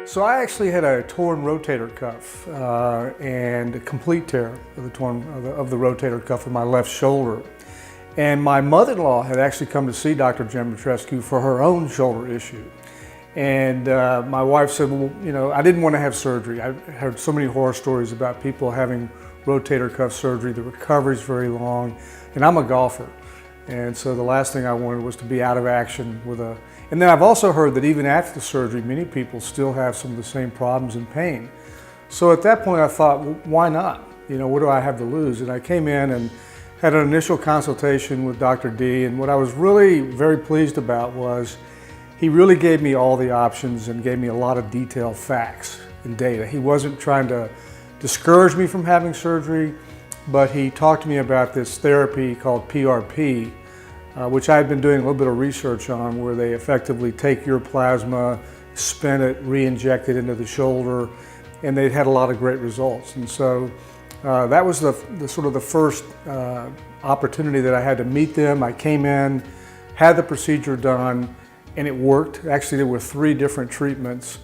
So I actually had a torn rotator cuff and a complete tear of the rotator cuff of my left shoulder. And my mother-in-law had actually come to see Dr. Demetrescu for her own shoulder issue. And my wife said, well, you know, I didn't want to have surgery. I heard so many horror stories about people having rotator cuff surgery. The recovery is very long, and I'm a golfer. And so the last thing I wanted was to be out of action with a, and then I've also heard that even after the surgery, many people still have some of the same problems and pain. So at that point I thought, well, why not? You know, what do I have to lose? And I came in and had an initial consultation with Dr. D, and what I was really very pleased about was he really gave me all the options and gave me a lot of detailed facts and data. He wasn't trying to discourage me from having surgery, but he talked to me about this therapy called PRP, which I had been doing a little bit of research on, where they effectively take your plasma, spin it, re-inject it into the shoulder, and they'd had a lot of great results. And so that was the sort of the first opportunity that I had to meet them. I came in, had the procedure done, and it worked. Actually, there were 3 different treatments.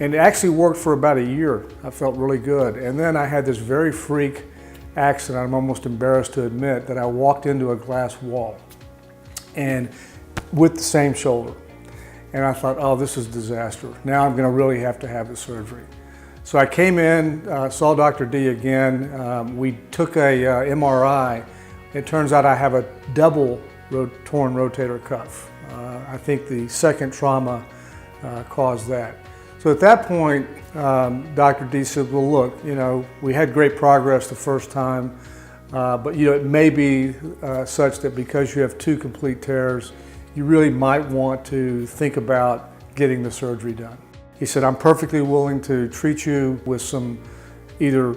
And it actually worked for about a year. I felt really good. And then I had this very freak accident, I'm almost embarrassed to admit, that I walked into a glass wall and with the same shoulder. And I thought, oh, this is a disaster. Now I'm gonna really have to have the surgery. So I came in, saw Dr. D again. We took a MRI. It turns out I have a double torn rotator cuff. I think the second trauma caused that. So at that point, Dr. D said, well, look, you know, we had great progress the first time, but you know, it may be such that because you have 2 complete tears, you really might want to think about getting the surgery done. He said, I'm perfectly willing to treat you with some either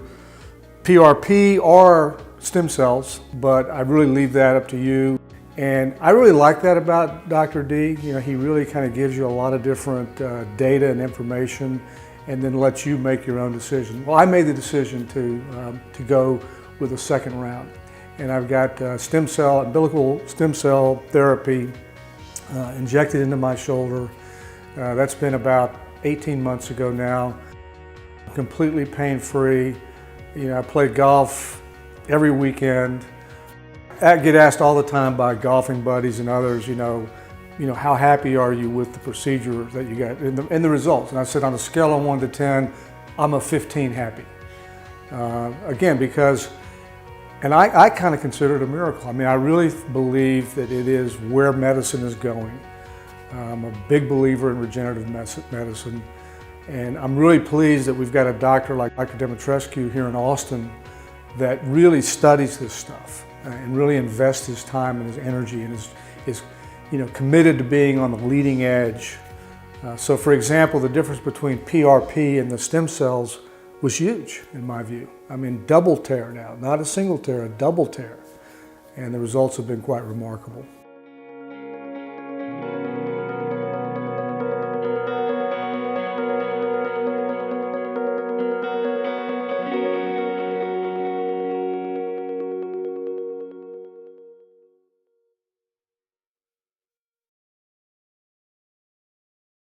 PRP or stem cells, but I really leave that up to you. And I really like that about Dr. D. You know, he really kind of gives you a lot of different data and information, and then lets you make your own decision. Well, I made the decision to go with a second round. And I've got umbilical stem cell therapy injected into my shoulder. That's been about 18 months ago now. Completely pain-free. You know, I play golf every weekend. I get asked all the time by golfing buddies and others, you know, how happy are you with the procedure that you got and the results? And I said, on a scale of 1 to 10, I'm a 15 happy. Again, because, and I kind of consider it a miracle. I mean, I really believe that it is where medicine is going. I'm a big believer in regenerative medicine, and I'm really pleased that we've got a doctor like Dr. Demetrescu here in Austin that really studies this stuff and really invests his time and his energy and is you know, committed to being on the leading edge. So for example, the difference between PRP and the stem cells was huge in my view. I mean, double tear now, not a single tear, a double tear. And the results have been quite remarkable.